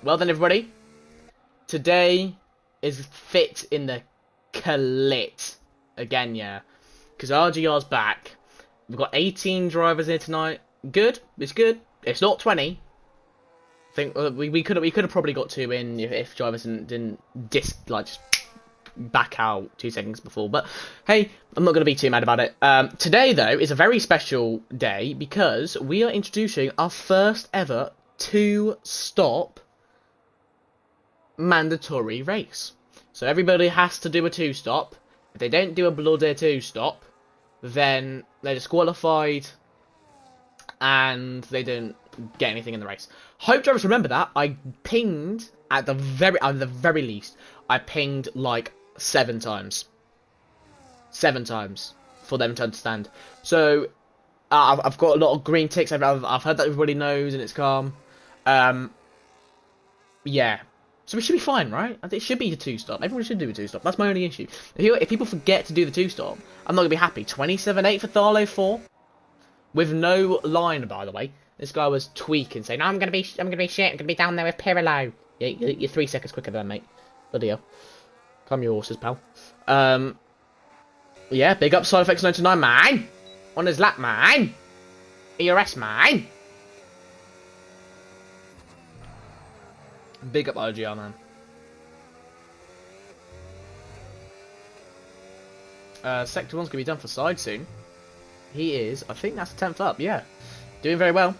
Well then, everybody, today is fit in the clit again, yeah, because RGR's back. We've got 18 drivers here tonight. Good, it's good. It's not 20. I think we could have probably got two in if drivers didn't just back out 2 seconds before. But hey, I'm not going to be too mad about it. Today though is a very special day because we are introducing our first ever two-stop mandatory race. So everybody has to do a two-stop. If they don't do a bloody two-stop, then they're disqualified and they don't get anything in the race. Hope drivers remember that. I pinged at the very least. I pinged like 7 times. 7 times for them to understand. So I've got a lot of green ticks. I've heard that everybody knows and it's calm. Yeah. So we should be fine, right? I think it should be a two-stop. Everyone should do a two-stop. That's my only issue. If people forget to do the two-stop, I'm not going to be happy. 27.8 for Tharlo 4. With no line, by the way. This guy was tweaking, saying, I'm going to be shit. I'm going to be down there with Pirillo. Yeah, you're 3 seconds quicker than mate. Bloody hell. Calm your horses, pal. Yeah, big up Side Effects 99, man. On his lap, man. ERS, man. Big up RGR, man. Sector 1's going to be done for Side soon. He is, I think that's the 10th up, yeah. Doing very well.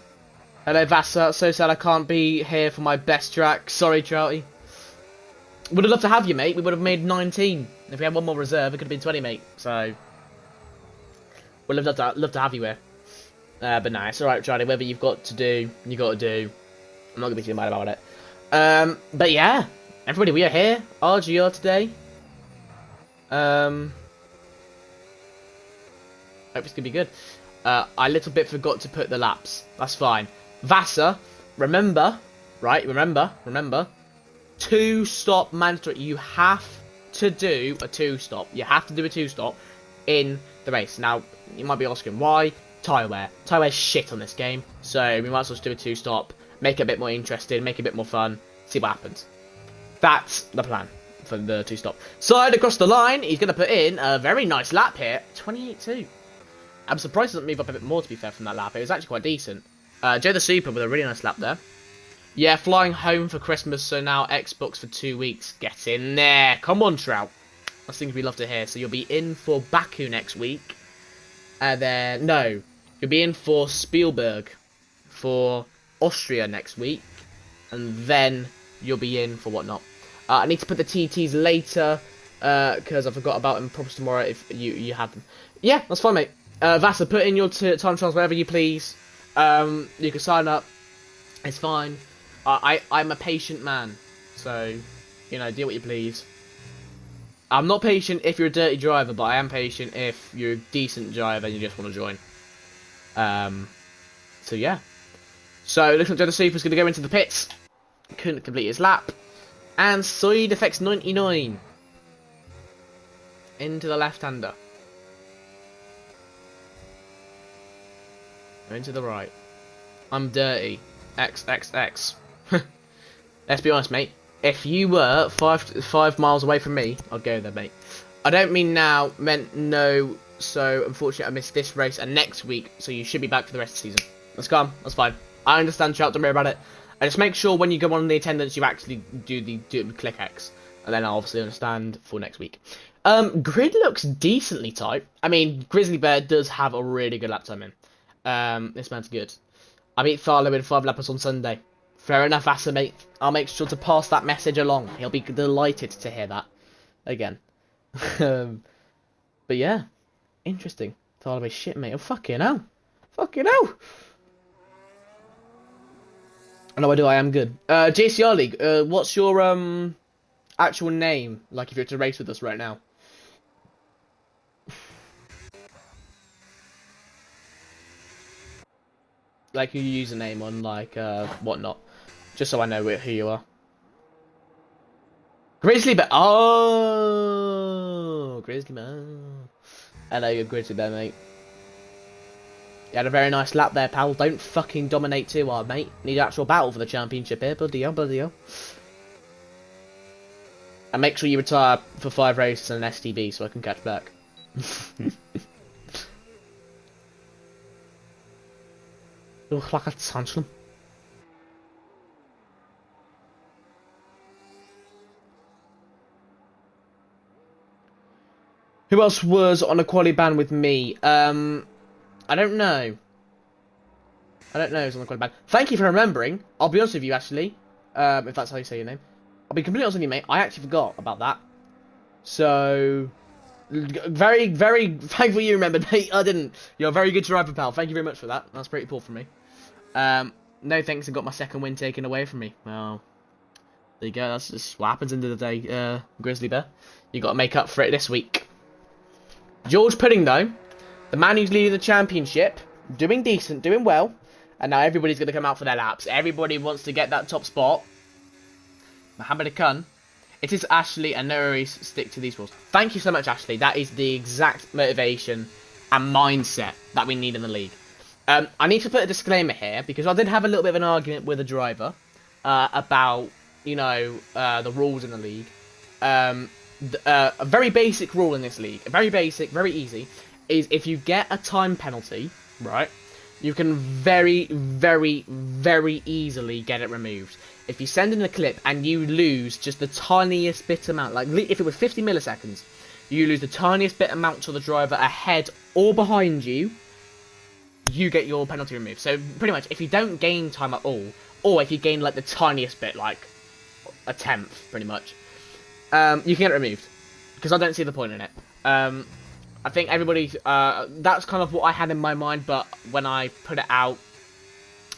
Hello, Vassa. So sad I can't be here for my best track. Sorry, Trouty. Would have loved to have you, mate. We would have made 19. If we had one more reserve, it could have been 20, mate. So, would have loved to have you here. But nah, it's alright, Charlie. Whatever you've got to do, you got to do. I'm not going to be too mad about it. But yeah, everybody, we are here. RGR today. Hope it's going to be good. I a little bit forgot to put the laps. That's fine. Vassa, remember, right? Remember. Two-stop mandatory. You have to do a two-stop. You have to do a two-stop in the race. Now, you might be asking, why? Tyre wear. Tyre wear's shit on this game. So, we might as well just do a two-stop. Make it a bit more interesting. Make it a bit more fun. See what happens. That's the plan for the two-stop. Side across the line. He's going to put in a very nice lap here. 28.2. I'm surprised it doesn't move up a bit more, to be fair, from that lap. It was actually quite decent. Joe the Super with a really nice lap there. Yeah, flying home for Christmas, so now Xbox for 2 weeks. Get in there. Come on, Trout. That's things we love to hear. So you'll be in for Baku next week. And then, no. You'll be in for Spielberg for Austria next week. And then you'll be in for whatnot. I need to put the TTs later, because I forgot about them. Promise tomorrow if you have them. Yeah, that's fine, mate. Vassa, put in your time trials wherever you please. You can sign up. It's fine. I'm a patient man. So, you know, do what you please. I'm not patient if you're a dirty driver, but I am patient if you're a decent driver and you just want to join. So, yeah. So, looks like Joe the Super's going to go into the pits. Couldn't complete his lap. And Side Effects 99. Into the left-hander. Into the right. I'm dirty. XXX. Let's be honest, mate. If you were five miles away from me, I'd go there, mate. I don't mean now, meant no. So, unfortunately, I missed this race and next week. So, you should be back for the rest of the season. That's calm. That's fine. I understand, Shout. Don't worry about it. And just make sure when you go on the attendance, you actually do click X. And then I'll obviously understand for next week. Grid looks decently tight. I mean, Grizzly Bear does have a really good lap time in. This man's good. I beat Tharlo in 5 lappers on Sunday. Fair enough, Asa, mate. I'll make sure to pass that message along. He'll be delighted to hear that. Again. But yeah. Interesting. Tharlo is shit, mate. Oh, fucking hell. Fucking hell. No, I am good. JCR League, what's your, actual name? Like, if you're to race with us right now. Like your username on like whatnot, just so I know who you are. Grizzly Bear. Oh, Grizzly Bear. Hello, you Grizzly Bear, mate. You had a very nice lap there, pal. Don't fucking dominate too hard, mate. Need actual battle for the championship here. Bloody hell, bloody hell. And make sure you retire for 5 races and an STB so I can catch back. Look like a tantrum. Who else was on a quali ban with me? I don't know. I don't know who's on the quali ban. Thank you for remembering. I'll be honest with you, actually. If that's how you say your name. I'll be completely honest with you, mate. I actually forgot about that. So, very, very thankful you remembered, mate. I didn't. You're a very good driver, pal. Thank you very much for that. That's pretty cool from me. No thanks, I got my second win taken away from me. Well, there you go. That's just what happens into the day, Grizzly Bear. You got to make up for it this week. George Pudding, though, the man who's leading the championship, doing decent, doing well, and now everybody's going to come out for their laps. Everybody wants to get that top spot. Mohammed Khan. It is Ashley, and no worries, stick to these rules. Thank you so much, Ashley. That is the exact motivation and mindset that we need in the league. I need to put a disclaimer here, because I did have a little bit of an argument with a driver about, you know, the rules in the league. A very basic rule in this league, very basic, very easy, is if you get a time penalty, right, you can very, very, very easily get it removed. If you send in a clip and you lose just the tiniest bit amount, like if it was 50 milliseconds, you lose the tiniest bit amount to the driver ahead or behind you, you get your penalty removed. So pretty much, if you don't gain time at all, or if you gain like the tiniest bit, like a tenth, pretty much, you can get it removed, because I don't see the point in it. I think everybody, that's kind of what I had in my mind, but when I put it out,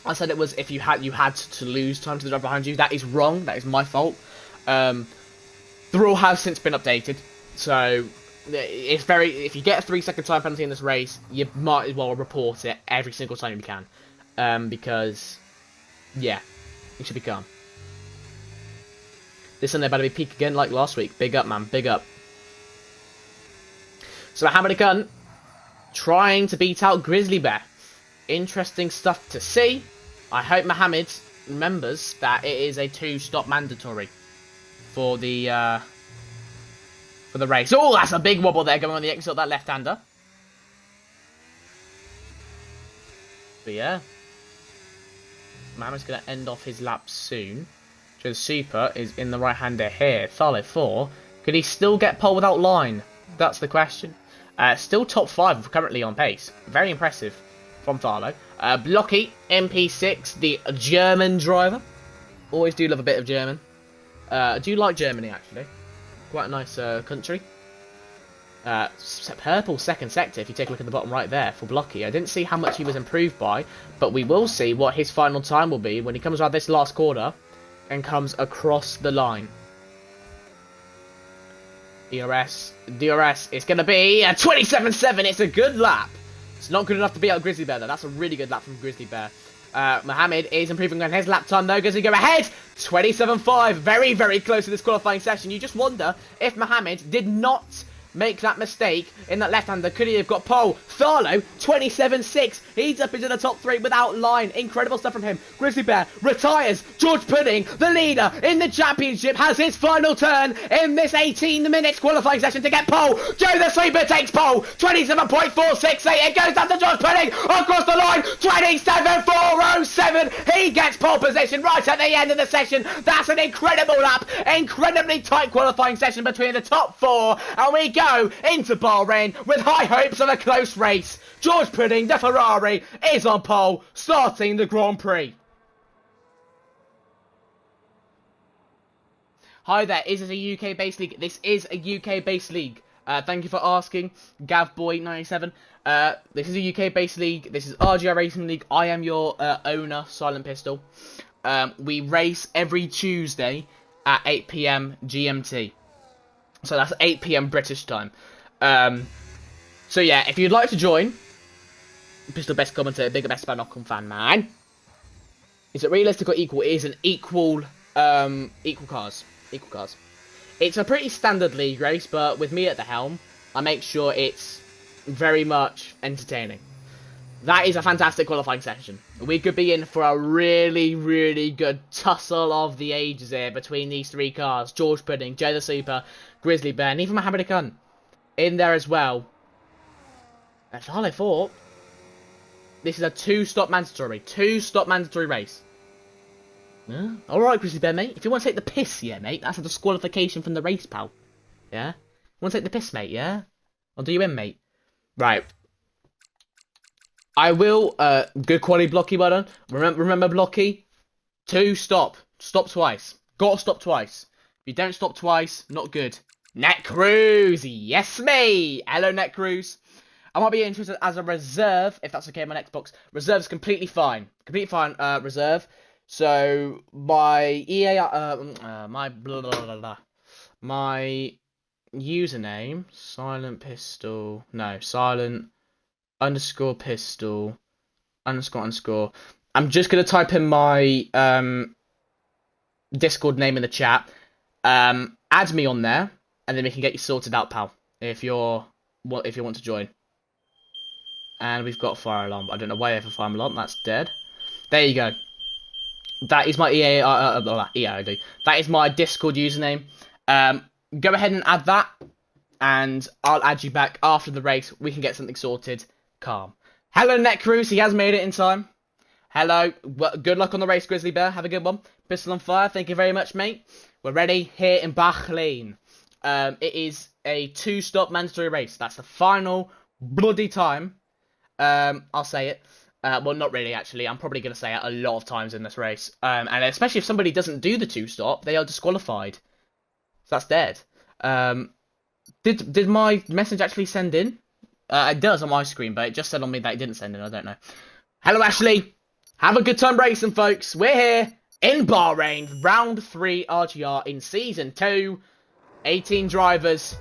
I said it was if you had to lose time to the driver behind you. That is wrong. That is my fault. The rule has since been updated, so it's very. If you get a 3-second time penalty in this race, you might as well report it every single time you can, because yeah, you should be calm. This Sunday about to be peak again like last week. Big up, man. Big up. So Mohammed Khan trying to beat out Grizzly Bear. Interesting stuff to see. I hope Mohammed remembers that it is a 2-stop mandatory for the race. Oh, that's a big wobble there going on the exit of that left-hander. But yeah, Mohammed's going to end off his lap soon. So the Super is in the right-hander here. Tharlo 4. Could he still get pole without line? That's the question. Still top 5 currently on pace. Very impressive from Tharlo. Blocky, MP6, the German driver. Always do love a bit of German. I do like Germany, actually. Quite a nice country. Purple second sector, if you take a look at the bottom right there, for Blocky. I didn't see how much he was improved by, but we will see what his final time will be when he comes around this last corner and comes across the line. DRS, it's going to be a 27.7. It's a good lap. It's not good enough to beat out Grizzly Bear, though. That's a really good lap from Grizzly Bear. Mohammed is improving on his lap time, though. Does he go ahead? 27.5. Very, very close to this qualifying session. You just wonder if Mohammed did not make that mistake in that left-hander. Could he have got pole? Tharlo, 27.6. He's up into the top 3 without line. Incredible stuff from him. Grizzly Bear retires. George Pudding, the leader in the championship, has his final turn in this 18 minutes qualifying session to get pole. Joe the Sweeper takes pole. 27.468. It goes down to George Pudding across the line. 27.407. He gets pole position right at the end of the session. That's an incredible lap. Incredibly tight qualifying session between the top 4. And we go into Bahrain with high hopes of a close race. George Pudding, the Ferrari, is on pole, starting the Grand Prix. Hi there, is this a UK-based league? This is a UK-based league. Thank you for asking, Gavboy97. This is a UK-based league. This is RGR Racing League. I am your owner, Silent Pistol. We race every Tuesday at 8 PM GMT. So that's 8 PM British time. So yeah, if you'd like to join, Pistol Best Commentator, bigger best Knock-on fan, man. Is it realistic or equal? It is an equal cars. Equal cars. It's a pretty standard league race, but with me at the helm, I make sure it's very much entertaining. That is a fantastic qualifying session. We could be in for a really, really good tussle of the ages here between these three cars. George Pudding, Joe the Super, Grizzly Bear, and even Mohammed Khan in there as well. That's all I thought. This is a two-stop mandatory. Two-stop mandatory race. Yeah. Alright, Grizzly Bear, mate. If you want to take the piss, yeah, mate. That's a disqualification from the race, pal. Yeah? You want to take the piss, mate, yeah? I'll do you in, mate. Right. I will, good quality Blocky, well done. Remember Blocky? Stop. Stop twice. Gotta stop twice. If you don't stop twice, not good. Net Cruise! Yes, me! Hello, Net Cruise. I might be interested as a reserve, if that's okay on my Xbox. Reserve's completely fine. Completely fine, reserve. So, my my blah, blah, blah, blah. My username, silent pistol, no, silent underscore pistol, underscore. I'm just going to type in my Discord name in the chat. Add me on there, and then we can get you sorted out, pal, if you want to join. And we've got fire alarm. I don't know why I have a fire alarm. That's dead. There you go. That is my EA ID. That is my Discord username. Go ahead and add that, and I'll add you back after the race. We can get something sorted. Calm. Hello, Net Cruise. He has made it in time. Hello. Well, good luck on the race, Grizzly Bear. Have a good one. Pistol on fire. Thank you very much, mate. We're ready here in Bahrain. It is a two-stop mandatory race. That's the final bloody time. I'll say it. Well, not really, actually. I'm probably going to say it a lot of times in this race. And especially if somebody doesn't do the two-stop, they are disqualified. So that's dead. Did my message actually send in? It does on my screen, but it just said on me that it didn't send in. I don't know. Hello, Ashley. Have a good time racing, folks. We're here in Bahrain, round 3 RGR in season 2. 18 drivers.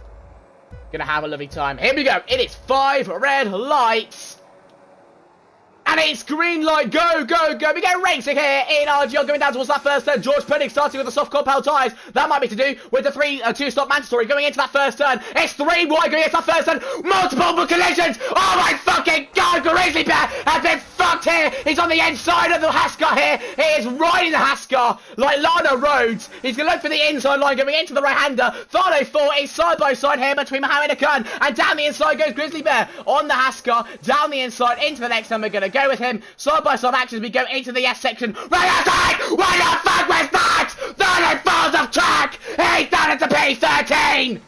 Gonna have a lovely time. Here we go. It is 5 red lights. And it's green light, go, go, go. We go racing here in RGR, going down towards that first turn. George Pudding starting with the soft compound tyres. That might be to do with the two-stop mandatory going into that first turn. It's 3 wide going into that first turn. Multiple collisions. Oh my fucking God, Grizzly Bear has been fucked here. He's on the inside of the Haskar here. He is riding the Haskar like Lana Rhodes. He's going to look for the inside line going into the right-hander. Tharno 4 is side-by-side here between Mohammed Khan. And down the inside goes Grizzly Bear on the Haskar. Down the inside into the next turn. We're going to go with him. Side by side action as we go into the S section. Right outside! What the fuck was that? 30 falls off track! He's done it to P13!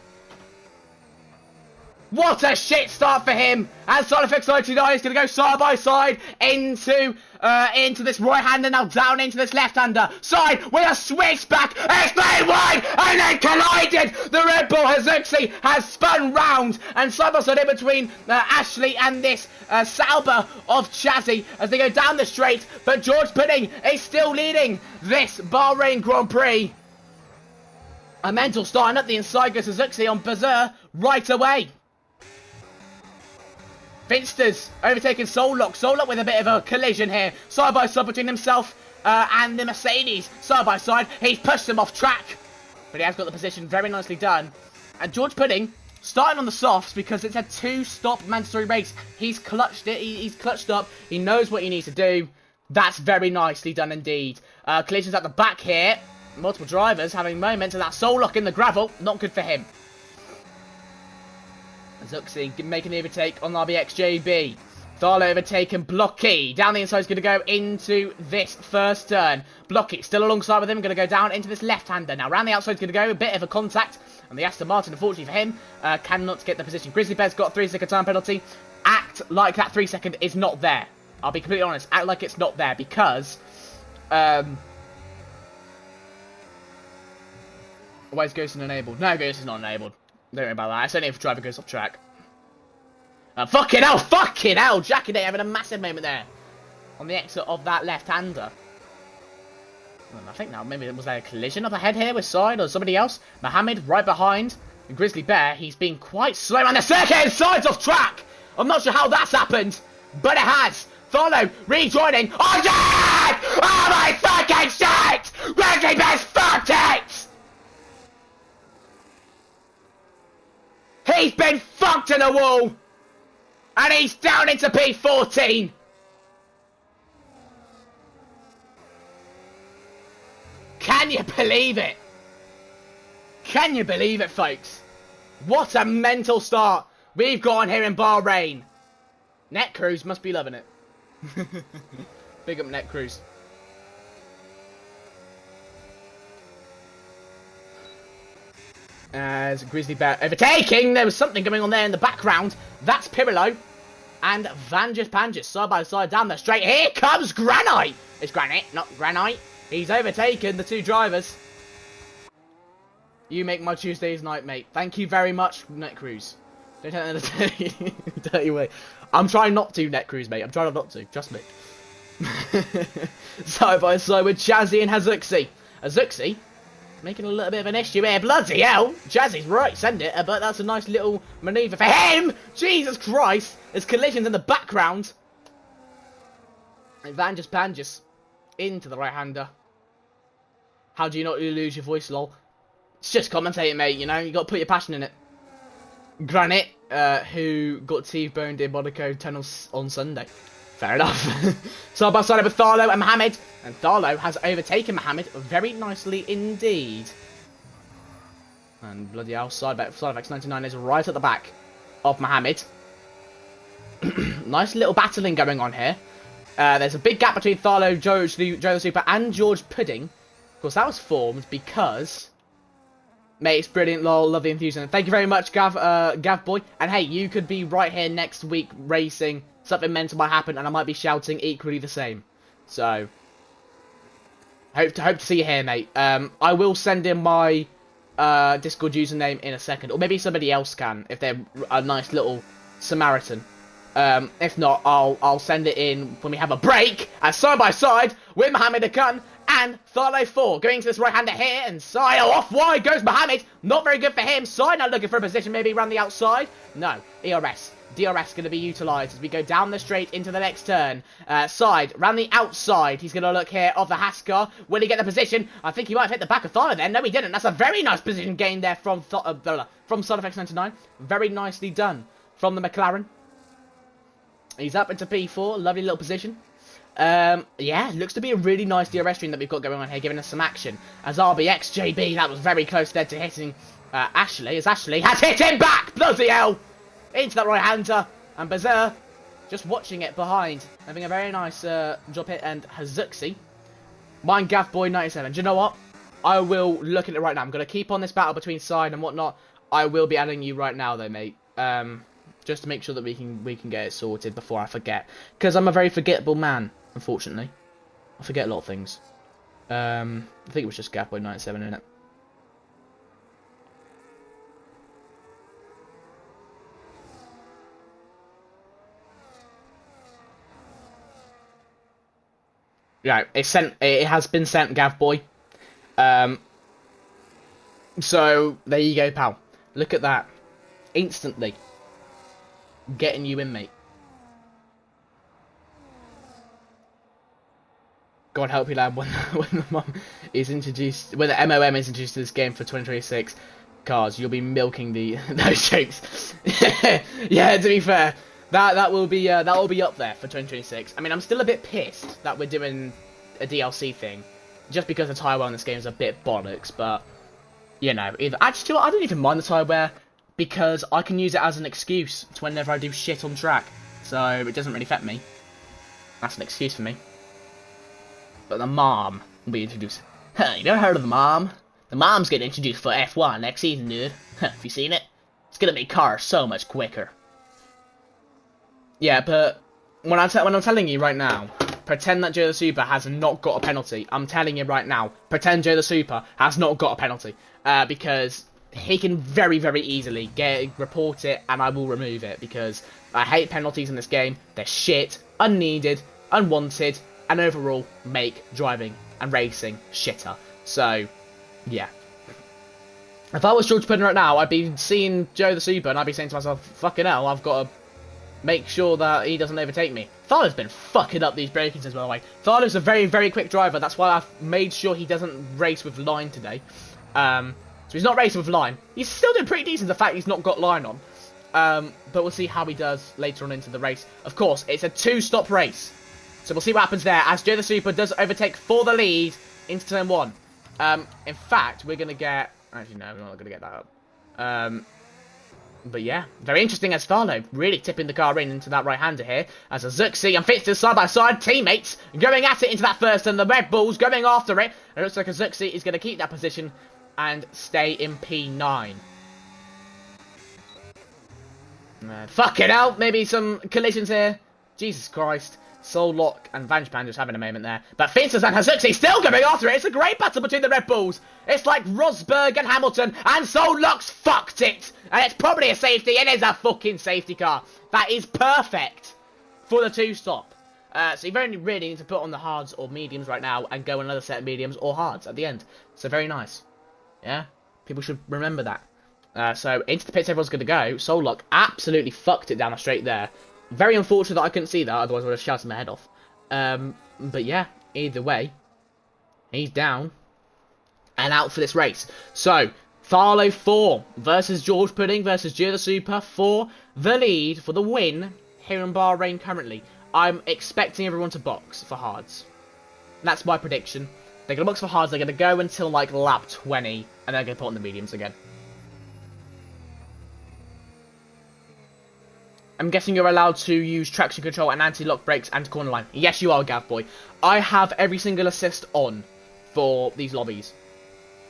What a shit start for him! And Solifix 99 is going to go side by side into this right-hander, now down into this left-hander. Side with a switchback. It's played wide and then collided. The Red Bull Hazuxi has spun round and side by side in between Ashley and this Sauber of Chazzy as they go down the straight. But George Pudding is still leading this Bahrain Grand Prix. A mental starting up the inside goes Hazuxi on Bazaar right away. Finster's overtaking Sollock. Sollock with a bit of a collision here. Side by side between himself and the Mercedes. Side by side. He's pushed him off track. But he has got the position very nicely done. And George Pudding starting on the softs because it's a two-stop mandatory race. He's clutched it. He's clutched up. He knows what he needs to do. That's very nicely done indeed. Collisions at the back here. Multiple drivers having moments. And that Sollock in the gravel. Not good for him. Zuxi making the overtake on RBXJB. Tharlo overtaken Blocky. Down the inside is going to go into this first turn. Blocky still alongside with him. Going to go down into this left-hander. Now around the outside is going to go. A bit of a contact. And the Aston Martin, unfortunately for him, cannot get the position. Grizzly Bear's got a 3-second time penalty. Act like that 3-second is not there. I'll be completely honest. Act like it's not there because... why is Ghost enabled? No, Ghost is not enabled. Don't worry about that. It's only if the driver goes off track. Fucking hell! Jackie Day having a massive moment there. On the exit of that left-hander. I think now, maybe was there a collision up ahead here with Side or somebody else? Mohammed right behind. And Grizzly Bear, he's been quite slow. And the circuit Side's off track! I'm not sure how that's happened, but it has. Tharlo rejoining. Oh, yeah! Oh, my fucking shit! Grizzly Bear's fucked it! He's been fucked in a wall! And he's down into P14! Can you believe it? Can you believe it, folks? What a mental start we've got on here in Bahrain. Net Cruise must be loving it. Big up Net Cruise. As Grizzly Bear overtaking, there was something going on there in the background. That's Pirillo and Vanges Panges side by side down the straight. Here comes Granite. It's Granite, not Granite. He's overtaken the two drivers. You make my Tuesdays night, mate. Thank you very much, Net Cruise. Don't take that in a dirty way. I'm trying not to, Net Cruise, mate. I'm trying not to. Trust me. Side by side with Jazzy and Hazuxi. Hazuxi making a little bit of an issue here. Bloody hell. Jazzy's right, send it. But that's a nice little manoeuvre for him. Jesus Christ. There's collisions in the background. And Vanges Panges into the right-hander. How do you not lose your voice, lol? It's just commentating, mate, you know? You got to put your passion in it. Granite, who got T-boned in Monaco tunnels on Sunday. Fair enough. Side by side with Tharlo and Mohammed. And Tharlo has overtaken Mohammed very nicely indeed. And bloody hell, side of X99 is right at the back of Mohammed. Nice little battling going on here. There's a big gap between Tharlo, Joe the Super, and George Pudding. Of course, that was formed because... Mate, it's brilliant, lol, love the enthusiasm. Thank you very much, Gav Boy. And hey, you could be right here next week racing. Something mental might happen, and I might be shouting equally the same. So, hope to see you here, mate. I will send in my Discord username in a second, or maybe somebody else can if they're a nice little Samaritan. If not, I'll send it in when we have a break, as side by side with Mohammed Akan and Tharlo 4 going to this right-hander here, and side off wide goes Mohammed. Not very good for him. Side now looking for a position, maybe around the outside. No, DRS going to be utilised as we go down the straight into the next turn. Side, round the outside. He's going to look here of the Haskar. Will he get the position? I think he might have hit the back of Tharlo then. No, he didn't. That's a very nice position gain there from Side of X99. Very nicely done from the McLaren. He's up into P4. Lovely little position. Yeah, looks to be a really nice DRS stream that we've got going on here, giving us some action. As RBX JB, that was very close there to hitting Ashley, as Ashley has hit him back! Bloody hell! Into that right-hander, and Bazaar just watching it behind, having a very nice job hit, and Hazuxi. Mine Gaffboy97. Do you know what? I will look at it right now. I'm going to keep on this battle between Side and whatnot. I will be adding you right now, though, mate. Just to make sure that we can get it sorted before I forget. Because I'm a very forgettable man, unfortunately. I forget a lot of things. I think it was just Gaffboy97, in it. Yeah, it has been sent, Gavboy. So there you go, pal. Look at that. Instantly getting you in, mate. God help you, lad, when the MOM is introduced, when the MOM is introduced to this game for 2026 cars, you'll be milking those jokes. Yeah, to be fair, that will be up there for 2026. I mean, I'm still a bit pissed that we're doing a DLC thing, just because the tyre wear in this game is a bit bollocks. But you know, actually, I don't even mind the tyre wear because I can use it as an excuse to whenever I do shit on track, so it doesn't really affect me. That's an excuse for me. But the MOM will be introduced. Huh, you never heard of the MOM? The MOM's getting introduced for F1 next season, dude. Have you seen it? It's gonna make cars so much quicker. Yeah, but when I'm telling you right now, pretend that Joe the Super has not got a penalty. I'm telling you right now, pretend Joe the Super has not got a penalty. Because he can very, very easily report it, and I will remove it, because I hate penalties in this game. They're shit, unneeded, unwanted, and overall make driving and racing shitter. So, yeah. If I was George Puddin right now, I'd be seeing Joe the Super, and I'd be saying to myself, fucking hell, I've got to make sure that he doesn't overtake me. Tharlo's been fucking up these braking systems, by the way. Tharlo's a very, very quick driver. That's why I've made sure he doesn't race with line today. So he's not racing with line. He's still doing pretty decent, the fact he's not got line on. But we'll see how he does later on into the race. Of course, it's a two-stop race. So we'll see what happens there as Joe the Super does overtake for the lead into turn 1. In fact, we're going to get... Actually, no, we're not going to get that up. But yeah, very interesting as Tharlo really tipping the car into that right-hander here. As Azuxi and Fitz side-by-side, teammates going at it into that first, and the Red Bulls going after it. And it looks like Azuxi is going to keep that position and stay in P9. Fucking hell, maybe some collisions here. Jesus Christ. Soul Lock and Vangepan just having a moment there. But Finsters and Hazuxi still going after it. It's a great battle between the Red Bulls. It's like Rosberg and Hamilton, and Soul Lock's fucked it. And it's probably a safety. It is a fucking safety car. That is perfect for the two-stop. So you only really need to put on the hards or mediums right now and go another set of mediums or hards at the end. So very nice. Yeah? People should remember that. So into the pits everyone's going to go. Soul Lock absolutely fucked it down a straight there. Very unfortunate that I couldn't see that, otherwise I would have shouted my head off. But yeah, either way, he's down and out for this race. So, Tharlo 4 versus George Pudding versus Gio the Super for the lead, for the win here in Bahrain currently. I'm expecting everyone to box for hards. That's my prediction. They're going to box for hards, they're going to go until like lap 20, and they're going to put on the mediums again. I'm guessing you're allowed to use traction control and anti-lock brakes and corner line. Yes, you are, Gavboy. I have every single assist on for these lobbies.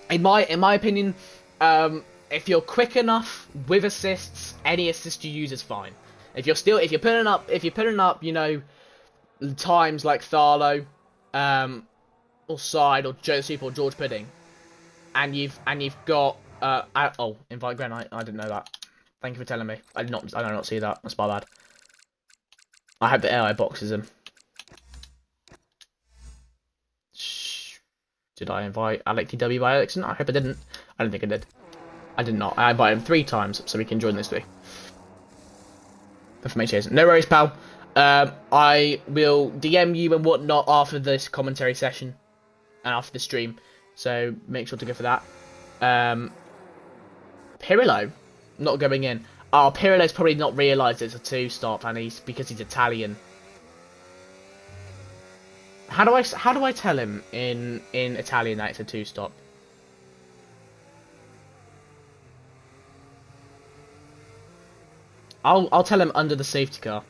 In my opinion, if you're quick enough with assists, any assist you use is fine. If you're putting up, you know, times like Tharlo, or Side or Joe Super or George Pudding, and you've got invite Granite. I didn't know that. Thank you for telling me. I did not see that. That's my bad. I hope the AI boxes him. Did I invite Alec TW by Ericsson? I hope I didn't. I don't think I did. I did not. I invited him 3 times so we can join this too. Information. No worries, pal. I will DM you and whatnot after this commentary session and after the stream. So make sure to go for that. Pirillo. Not going in. Oh, Pirillo's probably not realised it's a 2-stop, and because he's Italian. How do I tell him in Italian that it's a 2-stop? I'll tell him under the safety car.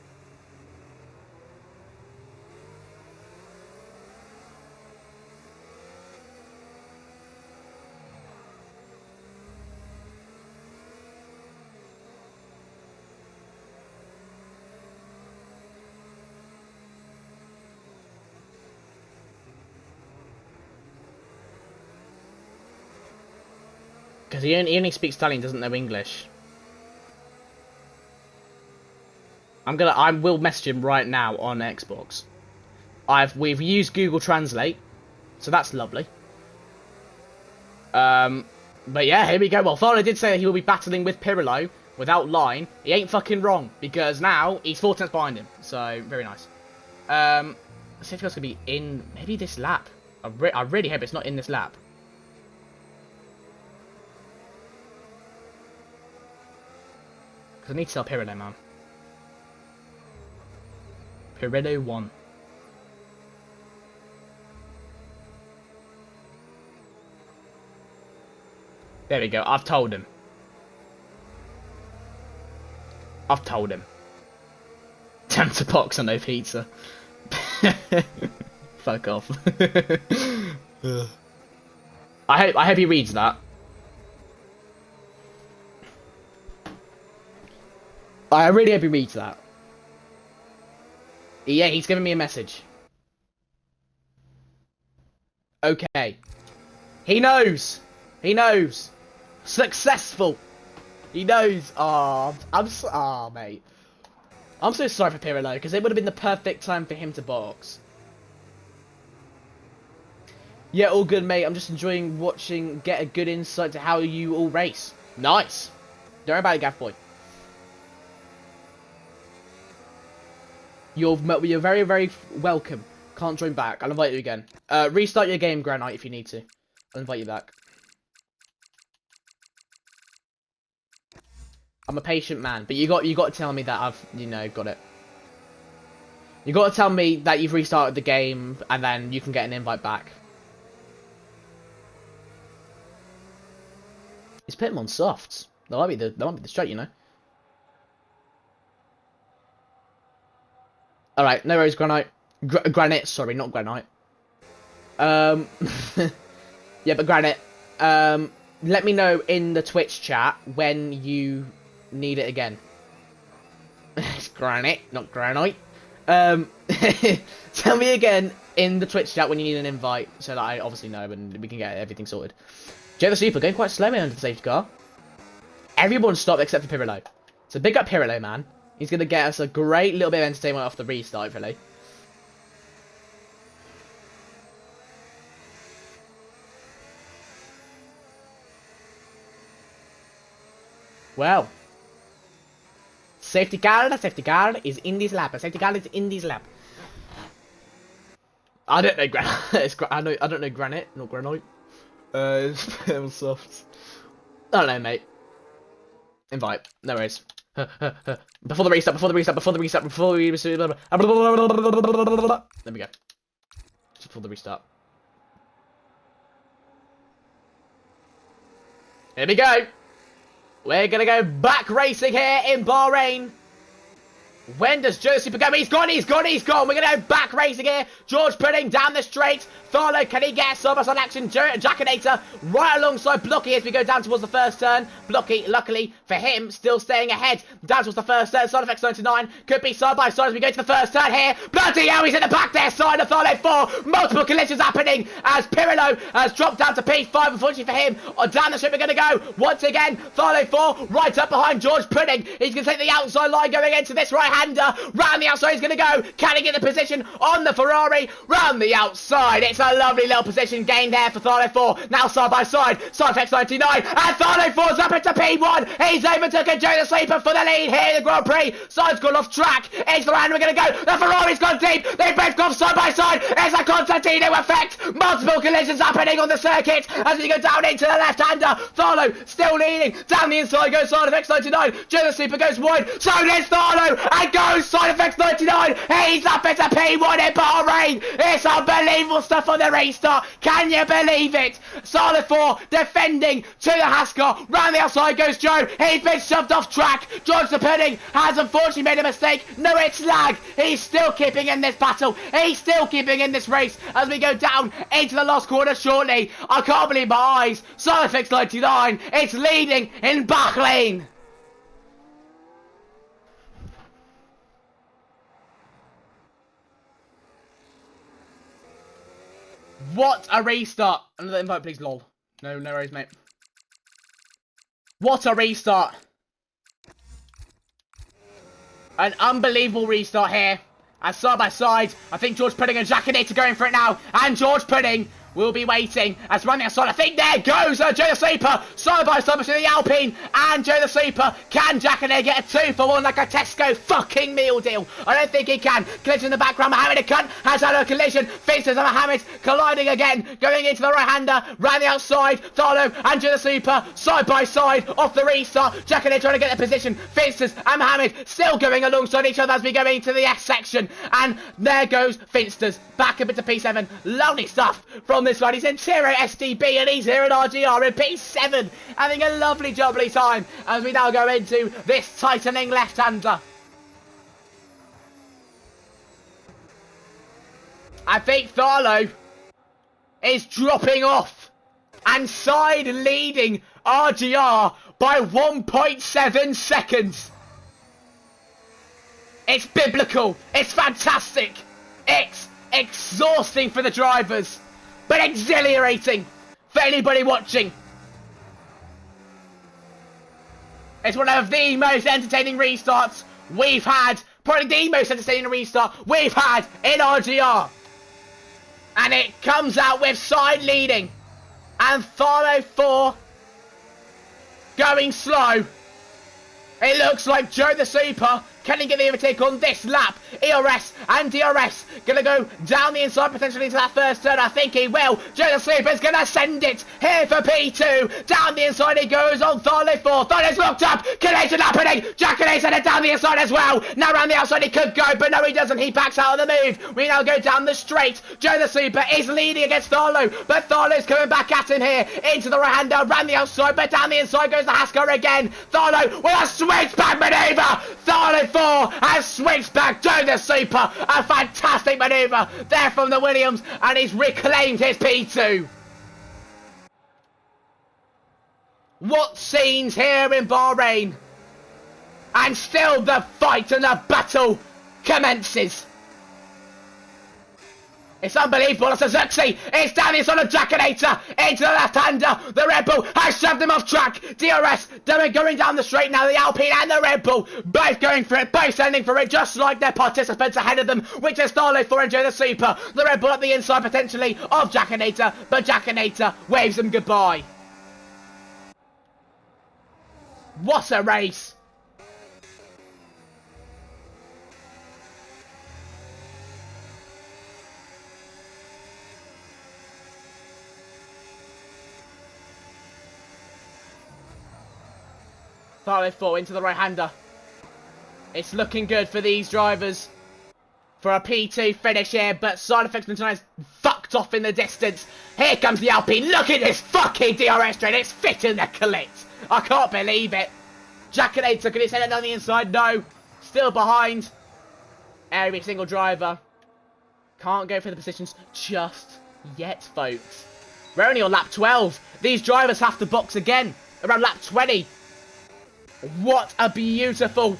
Because he only speaks Italian, doesn't know English. I will message him right now on Xbox. We've used Google Translate, so that's lovely. But yeah, here we go. Well, Tharlo did say that he will be battling with Pirillo without line. He ain't fucking wrong, because now he's 4 tenths behind him. So, very nice. Safety car's gonna be in maybe this lap. I really hope it's not in this lap. Because I need to sell Pirillo, man. Pirillo 1. There we go. I've told him. Time to box on no pizza. Fuck off. I hope he reads that. I really hope he reads that. Yeah, he's giving me a message. Okay. He knows. He knows. Successful. He knows. Mate. I'm so sorry for Pirillo, because it would have been the perfect time for him to box. Yeah, all good, mate. I'm just enjoying watching, get a good insight to how you all race. Nice. Don't worry about it, Gav boy. You're very, very welcome. Can't join back. I'll invite you again. Restart your game, Granite, if you need to. I'll invite you back. I'm a patient man, but you got to tell me that I've, got it. You got to tell me that you've restarted the game, and then you can get an invite back. He's putting him on softs. That might be the straight, you know. All right, no worries, Granite. Granite, sorry, not Granite. Yeah, but Granite. Let me know in the Twitch chat when you need it again. It's Granite, not Granite. Tell me again in the Twitch chat when you need an invite, so that I obviously know and we can get everything sorted. Joe the Super going quite slowly under the safety car. Everyone stopped except for Pirillo. So big up Pirillo, man. He's going to get us a great little bit of entertainment off the restart, really. Well. Safety car is in this lap. Safety car is in this lap. I don't know Granite. I don't know Granite, not Granite. It's soft. I don't know, mate. Invite. No worries. Before the restart. There we go. Just before the restart. Here we go. We're gonna go back racing here in Bahrain. When does Joe Super go? He's gone. We're gonna go back racing here. George Pudding down the straight. Tharlo, can he get some on action? Jackinator right alongside Blocky as we go down towards the first turn. Blocky, luckily for him, still staying ahead. Down towards the first turn. Side effects 99. Could be side by side as we go to the first turn here. Bloody hell, he's in the back there. Side of Tharlo 4. Multiple collisions happening as Pirillo has dropped down to P5. Unfortunately for him, down the strip we're going to go. Once again, Tharlo 4 right up behind George Pudding. He's going to take the outside line going into this right-hander. Round the outside he's going to go. Can he get the position on the Ferrari? Round the outside. It's a lovely little position gained there for Tharlo 4. Now side by side. Side effects 99. And Tharlo 4's up into P1. He's overtaken Joe the Sleeper for the lead here in the Grand Prix. Side's gone off track. Into the round we're going to go. The Ferrari's gone deep. They've both gone side by side. It's a Constantino effect. Multiple collisions happening on the circuit as we go down into the left-hander. Tharlo still leading. Down the inside goes side effects 99. Joe the Sleeper goes wide. So does Tharlo. And goes side effects 99. He's up into P1 in Bahrain. It's unbelievable stuff on the restart. Can you believe it? Tharlo 4 defending to the Haskell. Round the outside goes Joe. He's been shoved off track. George the Pudding has unfortunately made a mistake. No, it's lag. He's still keeping in this battle. He's still keeping in this race as we go down into the last corner shortly. I can't believe my eyes. Side effects 99. It's leading in Bahrain. What a restart. Another invite, please, lol. No worries, mate. What a restart. An unbelievable restart here. As side by side, I think George Pudding and Jackinator going for it now. And George Pudding will be waiting as running outside. I think there goes Joe the Sleeper. Side by side between the Alpine and Joe the Sleeper. Can Jackinator get a 2-for-1 like a Tesco fucking meal deal? I don't think he can. Collision in the background. Mohammed a cunt has had a collision. Finsters and Mohammed colliding again. Going into the right-hander. Round the outside. Tharlo and Joe the Sleeper side by side off the restart. Jackinator trying to get the position. Finsters and Mohammed still going alongside each other as we go into the S section. And there goes Finsters back up into P7. Lovely stuff from this one. He's in Tiro SDB and he's here at RGR in P7 having a lovely jubbly time as we now go into this tightening left-hander. I think Tharlo is dropping off and side leading RGR by 1.7 seconds. It's biblical. It's fantastic. It's exhausting for the drivers, but exhilarating for anybody watching. It's one of the most entertaining restarts we've had. Probably the most entertaining restart we've had in RGR. And it comes out with side leading. And Tharlo 4 going slow. It looks like Joe the Sleeper Can he get the overtake on this lap? ERS and DRS gonna go down the inside potentially to that first turn. I think he will. Joe the Sleeper's gonna send it here for P2. Down the inside he goes on Tharlo 4. Tharlo's locked up. Collision happening. Jackanay's headed down the inside as well. Now around the outside he could go, but no he doesn't. He backs out of the move. We now go down the straight. Joe the Sleeper is leading against Tharlo, but Tharlo's coming back at him here. Into the right hander, around the outside, but down the inside goes the Haskell again. Tharlo with a switch back manoeuvre. Tharlo 4 has switched back. Joe the Sleeper, a fantastic manoeuvre there from the Williams, and he's reclaimed his P2. What scenes here in Bahrain, and still the fight and the battle commences. It's unbelievable. It's Azuxi. It's down the inside of Jackanator into the left-hander. The Red Bull has shoved him off track. DRS going down the straight now. The Alpine and the Red Bull both going for it, both sending for it, just like their participants ahead of them, which is Tharlo 4 and Joe the Sleeper. The Red Bull at the inside potentially of Jackanator, but Jackanator waves them goodbye. What a race. Tharlo 4 into the right-hander. It's looking good for these drivers for a P2 finish here, but side effects is fucked off in the distance. Here comes the Alpine. Look at this fucking DRS train. It's fitting the clit. I can't believe it. Jackanator, can he send it down the inside? No. Still behind. Every single driver. Can't go for the positions just yet, folks. We're only on lap 12. These drivers have to box again around lap 20. What a beautiful,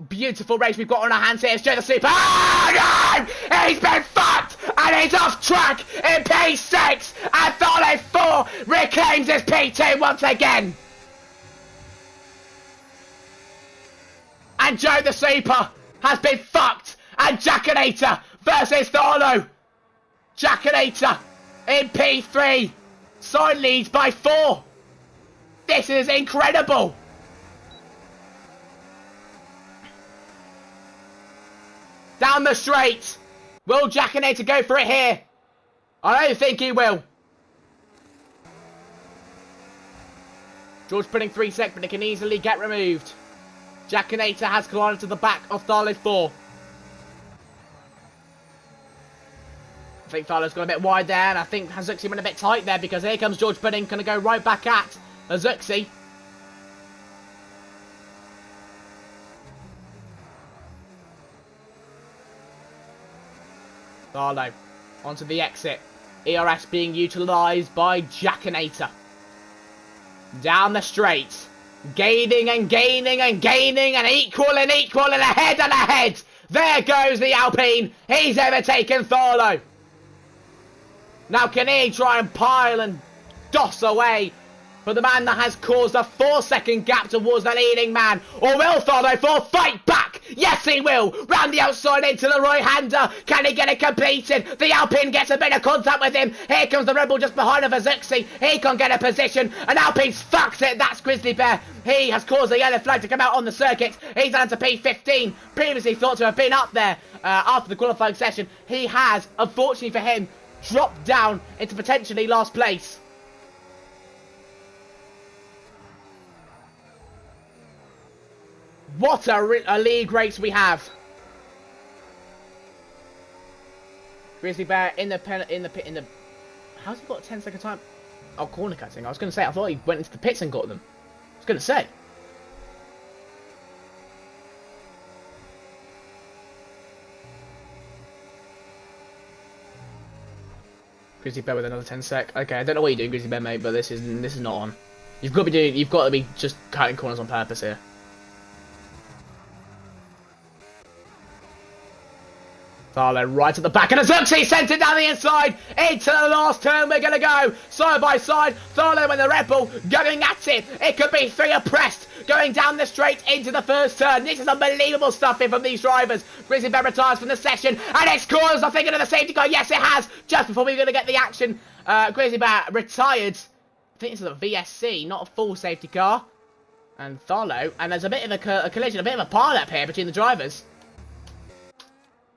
beautiful race we've got on our hands here. It's Joe the Sleeper. Oh, no! He's been fucked! And he's off track in P6. And Tharlo 4 reclaims his P2 once again. And Joe the Sleeper has been fucked. And Jackanator versus Tharlo. Jackanator in P3. Side leads by 4. This is incredible. Down the straight. Will Jackanator go for it here? I don't think he will. George putting 3 sec, but it can easily get removed. Jackanator has collided to the back of Tharlo 4. I think Tharlo's got a bit wide there, and I think Azuxi went a bit tight there, because here comes George Pudding, going to go right back at Azuxi. Tharlo onto the exit. ERS being utilised by Jackanator. Down the straight. Gaining and gaining and gaining and equal and equal and ahead and ahead. There goes the Alpine. He's overtaken Tharlo. Now can he try and pile and doss away for the man that has caused a 4-second gap towards the leading man? Or will Tharlo 4 fight back? Yes, he will. Round the outside into the right-hander. Can he get it completed? The Alpine gets a bit of contact with him. Here comes the Red Bull just behind of Azuxi. He can't get a position. And Alpine's fucked it. That's Grizzly Bear. He has caused a yellow flag to come out on the circuit. He's down to P15. Previously thought to have been up there after the qualifying session. He has, unfortunately for him, dropped down into potentially last place. What a league race we have. Grizzly Bear in the how's he got a 10-second time? Oh, corner cutting. I was going to say, I thought he went into the pits and got them. I was going to say. Grizzly Bear with another 10 sec. Okay, I don't know what you're doing, Grizzly Bear, mate, but this is not on. You've got to be just cutting corners on purpose here. Tharlo right at the back, and Azuxi sent it down the inside into the last turn. We're going to go side by side. Tharlo and the Red Bull going at it. It could be 3 abreast going down the straight into the first turn. This is unbelievable stuff here from these drivers. Grizzly Bear retires from the session, and it's caused, I think, another safety car. Yes, it has. Just before we're going to get the action, Grizzly Bear retired. I think this is a VSC, not a full safety car. and Tharlo, and there's a bit of a collision, a bit of a pile-up here between the drivers.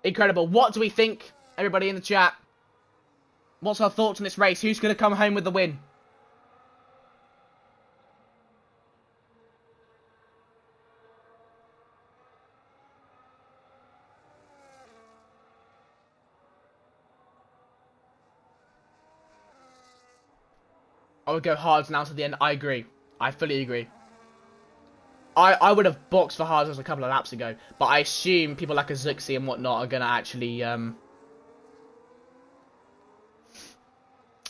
Incredible. What do we think, everybody in the chat? What's our thoughts on this race? Who's going to come home with the win? I would go hard now to the end. I agree. I fully agree. I would have boxed for hard a couple of laps ago, but I assume people like Azuxi and whatnot are going to actually... they're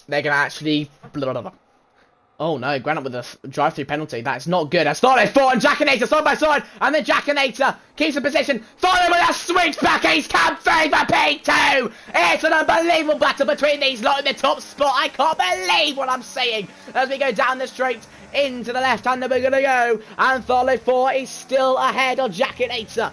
going to actually... Blah, blah, blah. Oh no, Granite with a drive-through penalty. That's not good. As Tharlo 4 and Jackinator side by side, and then Jackinator keeps the position. Tharlo with a switch back, he's come through for P2. It's an unbelievable battle between these lot in the top spot. I can't believe what I'm saying as we go down the straight into the left-hander we're going to go. And Tharlo 4 is still ahead of Jackinator.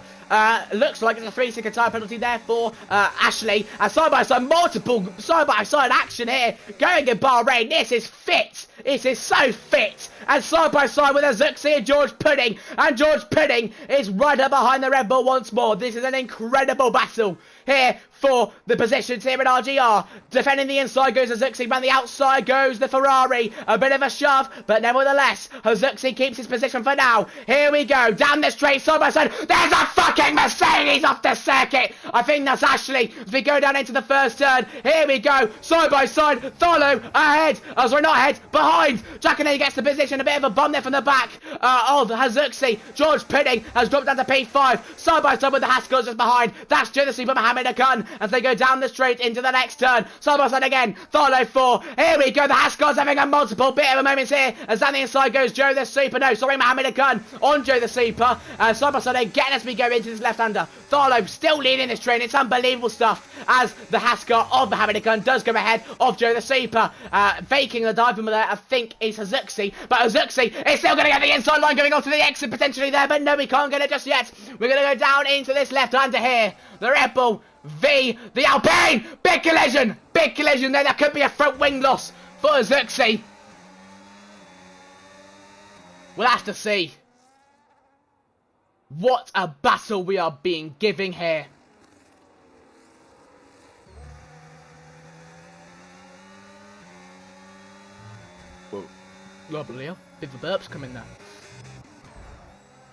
Looks like it's a 3-second tyre penalty there for Ashley. And side-by-side, multiple side-by-side action here going in Bahrain. This is fit. This is so fit. And side-by-side with Azuxi and George Pudding. And George Pudding is right up behind the Red Bull once more. This is an incredible battle here for the positions here in RGR. Defending the inside goes Azuxi, round the outside goes the Ferrari. A bit of a shove, but nevertheless, Azuxi keeps his position for now. Here we go, down the straight, side by side. There's a fucking Mercedes off the circuit. I think that's Ashley as we go down into the first turn. Here we go, side by side. Tharlo ahead, oh sorry, not ahead, behind. Jackinator gets the position, a bit of a bump there from the back of Azuxi. George Pudding has dropped down to P5, side by side with the Haskells just behind. That's Genesee but Mohammed Akan as they go down the straight into the next turn. Side by side again, Tharlo 4. Here we go, the Haskells having a multiple bit of a moments here. As down the inside goes Joe the Super. No, sorry, Mohammed Akan on Joe the Super. Side by side again as we go into this left-hander. Tharlo still leading this train. It's unbelievable stuff as the Haskell of Mohammed Akan does go ahead of Joe the Super. Faking the dive from there, I think, is Azuxi. But Azuxi is still going to get the inside line going on to the exit potentially there. But no, we can't get it just yet. We're going to go down into this left-hander here. The Red Bull v the Alpine. Big collision. Big collision there. That could be a front wing loss for Azuxi. We'll have to see. What a battle we are being giving here. Whoa. Lovely. Did the burps come in there?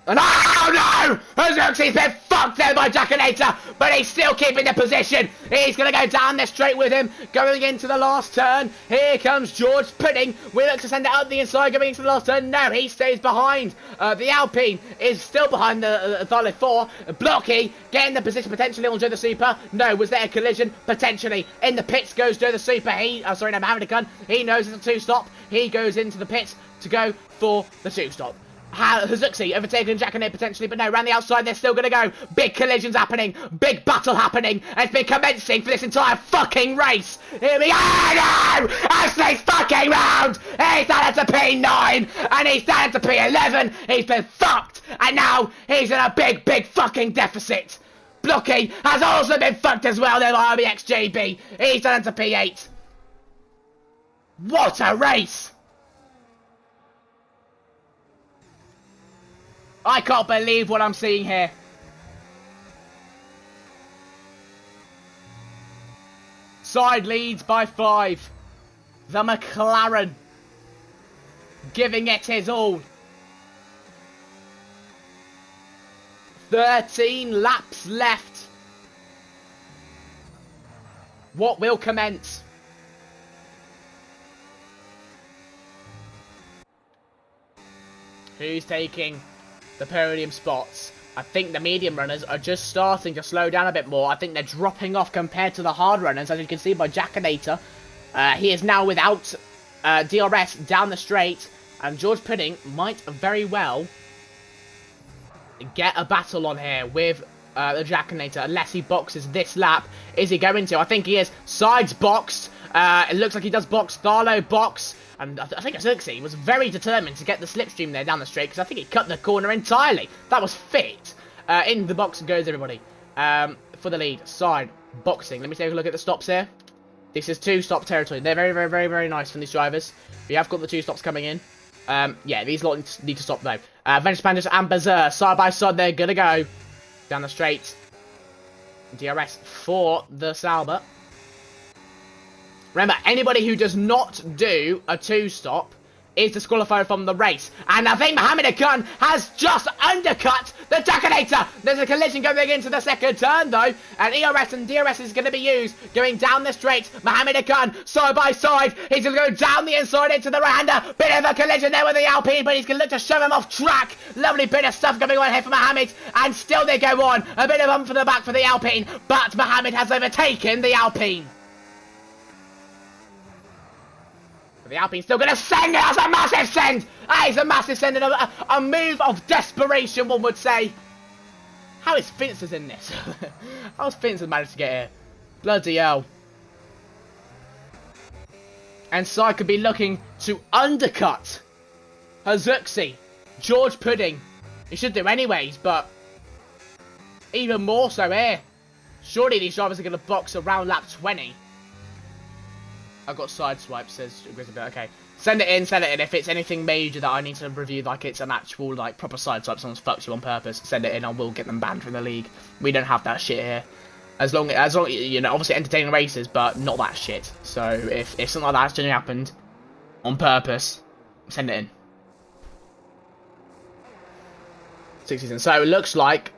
And oh no! Azuxi's been fucked there by Jackinator, but he's still keeping the position. He's going to go down there straight with him, going into the last turn. Here comes George Pudding. We look to send it up the inside, going into the last turn. No, he stays behind. The Alpine is still behind the Tharlo 4. Blocky getting the position potentially on Joe the Super. No, was there a collision? Potentially. In the pits goes Joe the Super. Mohammed Akan. He knows it's a 2-stop. He goes into the pits to go for the 2-stop. Azuxi overtaking Jackinator potentially, but no, around the outside they're still going to go. Big collisions happening, big battle happening, and it's been commencing for this entire fucking race. Here we go, no! Ashley's fucking round! He's down to P9, and he's down to P11, he's been fucked, and now he's in a big, big fucking deficit. Blocky has also been fucked as well there by RBXJB, he's down to P8. What a race! I can't believe what I'm seeing here. Side leads by 5. The McLaren giving it his all. 13 laps left. What will commence? Who's taking the podium spots? I think the medium runners are just starting to slow down a bit more. I think they're dropping off compared to the hard runners, as you can see by Jackinator. He is now without DRS down the straight, and George Pudding might very well get a battle on here with the Jackinator, unless he boxes this lap. Is he going to? I think he is. Sides boxed. It looks like he does box. Tharlo box. And I think Azuxi was very determined to get the slipstream there down the straight, because I think he cut the corner entirely. That was fit. In the box goes everybody. For the lead. Side. Boxing. Let me take a look at the stops here. This is 2-stop territory. They're very, very, very, very nice from these drivers. We have got the 2 stops coming in. Yeah, these lot need to stop though. Venture Pandas and Berserk, side by side, they're gonna go down the straight. DRS for the Sauber. Remember, anybody who does not do a 2-stop is disqualified from the race. And I think Mohammed Khan has just undercut the Jackinator. There's a collision going into the second turn, though. And ERS and DRS is going to be used going down the straight. Mohammed Khan, side by side. He's going to go down the inside into the right-hander. Bit of a collision there with the Alpine, but he's going to look to shove him off track. Lovely bit of stuff going on here for Mohammed. And still they go on. A bit of bump for the back for the Alpine. But Mohammed has overtaken the Alpine. The Alpine's still going to send it. That's a massive send. That is a massive send and a move of desperation, one would say. How is Finster's in this? How has Finster managed to get here? Bloody hell. And Sai could be looking to undercut Hazuxi. George Pudding. He should do anyways, but even more so here. Surely these drivers are going to box around lap 20. I've got sideswipe, says Grizzly. Okay. Send it in. If it's anything major that I need to review, like it's an actual, like, proper sideswipe, someone's fucked you on purpose, send it in, I will get them banned from the league. We don't have that shit here. As long, you know, obviously entertaining races, but not that shit. So, if something like that's genuinely happened, on purpose, send it in. 6 seasons. So, it looks like,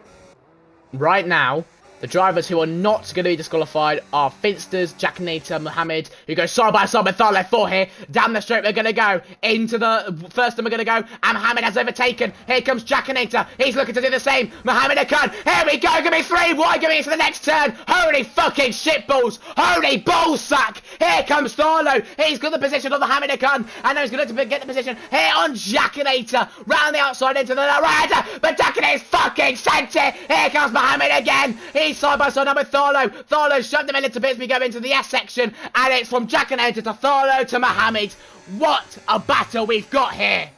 right now, the drivers who are not going to be disqualified are Finsters, Jackinator, Mohammed, who go side by side with Tharley 4 here. Down the straight, we're going to go into the first time we're going to go, and Mohammed has overtaken. Here comes Jackinator. He's looking to do the same. Mohammed Khan. Here we go. Give me 3 wide going into the next turn. Holy fucking shitballs. Holy ballsack. Here comes Tharlo. He's got the position on Mohammed Khan, and now he's going to get the position here on Jackinator. Round the outside into the right, but Jackinator's fucking sent it. Here comes Mohammed again. He's side by side now with Tharlo. Tharlo shoved him a little bit as we go into the S section, and it's from Jackinator to Tharlo to Mohammed. What a battle we've got here.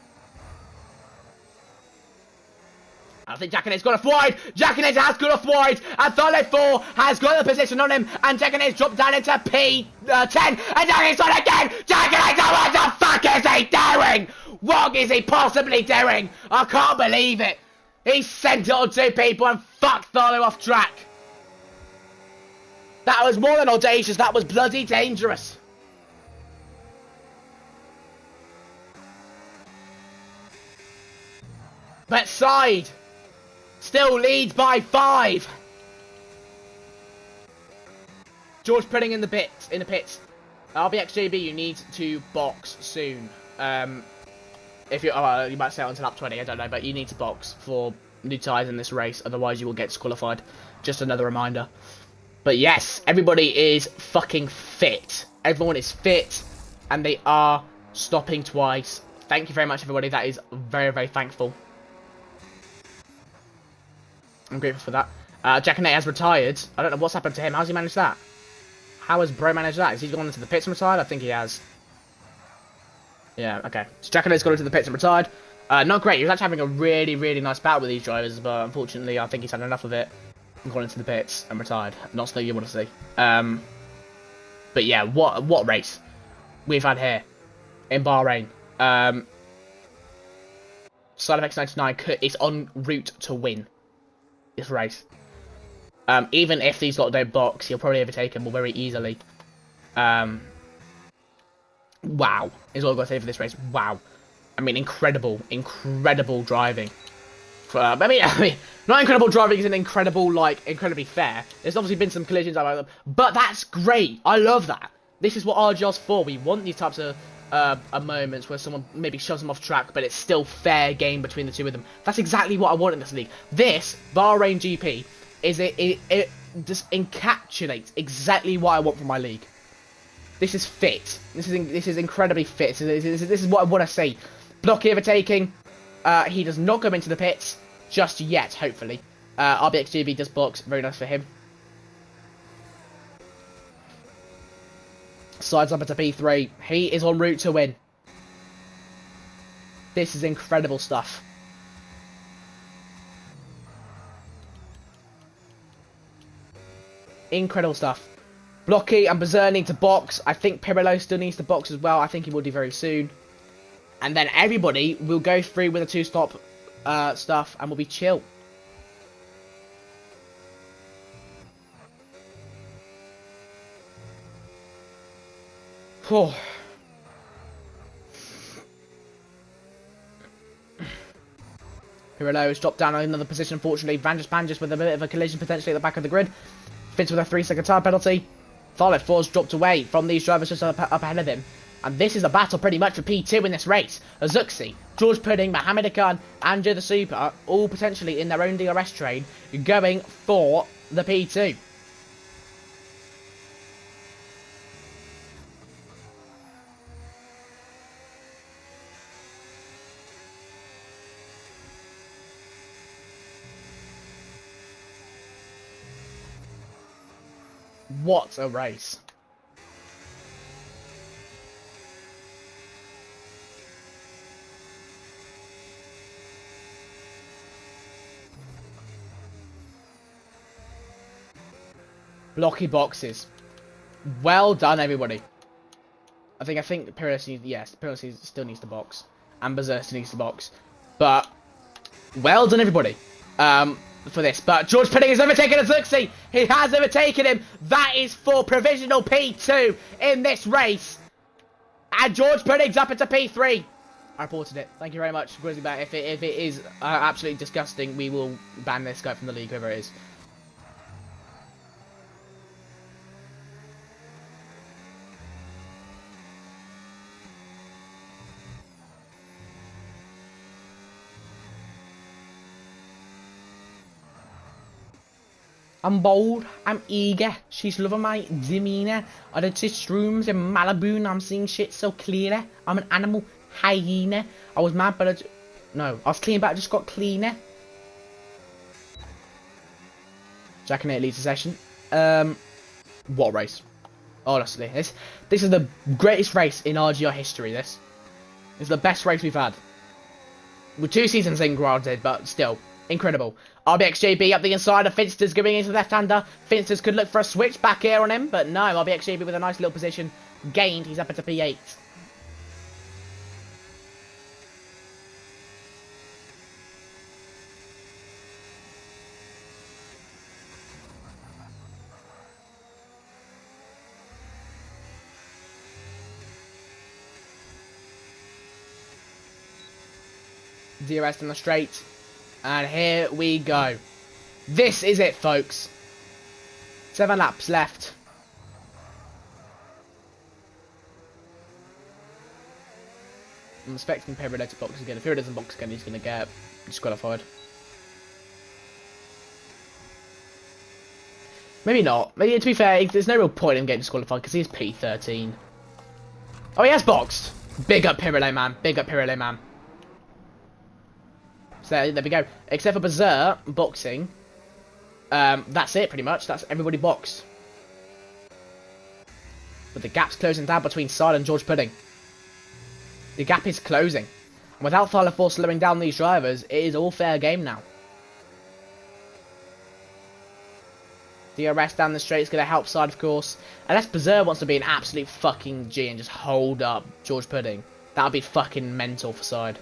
I think Jackinator's gone off wide. Jackinator has gone off wide, and Tharlo 4 has got the position on him, and Jackinator's dropped down into P10, and Jackinator's on again. Jackinator, what the fuck is he doing? What is he possibly doing? I can't believe it. He sent it on 2 people and fucked Tharlo off track. That was more than audacious, that was bloody dangerous. But Side still leads by 5. George Pudding in the pits. RBXJB, you need to box soon. If you you might say it until lap 20, I don't know, but you need to box for new tyres in this race, otherwise you will get disqualified. Just another reminder. But yes, everybody is fucking fit. Everyone is fit, and they are stopping twice. Thank you very much, everybody. That is very, very thankful. I'm grateful for that. Jackinator has retired. I don't know what's happened to him. How's he managed that? How has Bro managed that? Has he gone into the pits and retired? I think he has. Yeah, okay. So Jackinator's gone into the pits and retired. Not great. He was actually having a really, really nice battle with these drivers, but unfortunately, I think he's had enough of it and gone into the pits and retired. Not something you want to see. But yeah, what race we've had here in Bahrain. Side of X99 is en route to win this race. Even if these lot don't box, he'll probably overtake him very easily. Wow, is all I've got to say for this race. Wow. I mean, incredible driving. I mean, not incredible driving isn't incredible, like, incredibly fair. There's obviously been some collisions, but that's great. I love that. This is what RGR's for. We want these types of moments where someone maybe shoves them off track, but it's still fair game between the two of them. That's exactly what I want in this league. This Bahrain GP it just encapsulates exactly what I want from my league. This is fit. This is incredibly fit. This is what I want to see. Blocky overtaking. He does not go into the pits just yet, hopefully. RBXGB does box. Very nice for him. Sides up into P3. He is en route to win. This is incredible stuff. Incredible stuff. Blocky and Berzer need to box. I think Pirillo still needs to box as well. I think he will do very soon. And then everybody will go through with the 2-stop stuff and we'll be chill. Oh. Pirello has dropped down another position, unfortunately. Vanges with a bit of a collision potentially at the back of the grid. Fitz with a 3-second tyre penalty. Tharlet 4's dropped away from these drivers just up ahead of him. And this is a battle pretty much for P2 in this race. Azuxi, George Pudding, Mohammed Akan, and Joe the Super, all potentially in their own DRS train, going for the P2. What a race. Blocky boxes. Well done, everybody. I think Pyrrhus needs, yes, Pyrrhus still needs to box. And Berserk still needs to box. But, well done, everybody. For this. But George Pudding has overtaken Azuxi. He has overtaken him. That is for provisional P2 in this race. And George Pudding's up into P3. I reported it. Thank you very much, Grizzly Bat. If it is absolutely disgusting, we will ban this guy from the league, whoever it is. I'm bold, I'm eager, she's loving my demeanour. I don't see shrooms in Malibu and I'm seeing shit so clearly. I'm an animal hyena. I was mad but no, I was clean but I just got cleaner. Jack and 8 leads the session. What a race. Honestly, this is the greatest race in RGR history, this. It's the best race we've had. With 2 seasons in granted, but still. Incredible. RBXJB up the inside of Finster's going into the left-hander. Finster's could look for a switch back here on him, but no, RBXJB with a nice little position gained. He's up into P8. DRS in the straight. And here we go. This is it, folks. 7 laps left. I'm expecting Pirello to box again. If Pirello doesn't box again, he's going to get disqualified. Maybe not. Maybe, to be fair, there's no real point in getting disqualified because he's P13. Oh, he has boxed. Big up Pirello, man. Big up Pirello, man. So there we go. Except for Berserk boxing, that's it pretty much. That's everybody boxed. But the gap's closing down between Side and George Pudding. The gap is closing. And without Tharla 4 slowing down these drivers, it is all fair game now. DRS down the straight is going to help Side, of course. Unless Berserk wants to be an absolute fucking G and just hold up George Pudding. That would be fucking mental for Side.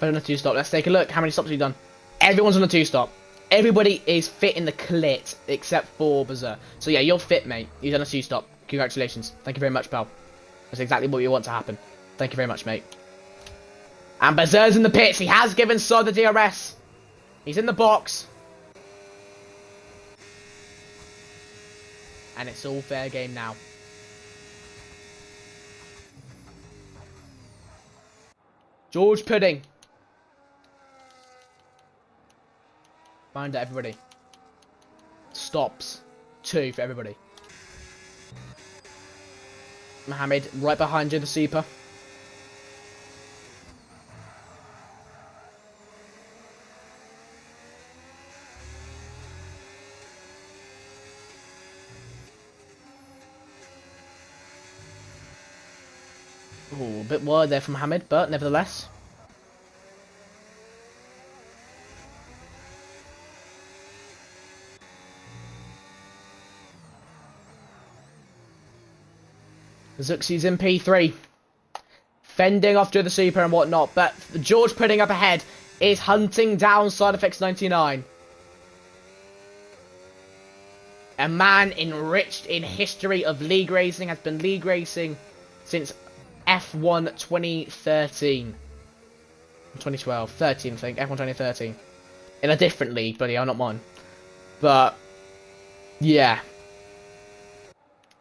On a 2-stop. Let's take a look. How many stops have you done? Everyone's on a 2-stop. Everybody is fit in the clit except for Berserk. So yeah, you're fit, mate. You've done a 2-stop. Congratulations. Thank you very much, pal. That's exactly what you want to happen. Thank you very much, mate. And Berserk's in the pits. He has given Sod the DRS. He's in the box. And it's all fair game now. George Pudding. Find out, everybody. Stops. 2 for everybody. Mohammed right behind you, the Super. Ooh, a bit wide there from Mohammed, but nevertheless. Zuxi's in P3. Fending off Joe the Super and whatnot, but George Pudding up ahead is hunting down Side Effects 99. A man enriched in history of league racing, has been league racing since F1 2013. 2012, 13 I think, F1 2013. In a different league, bloody hell, not mine. But, yeah.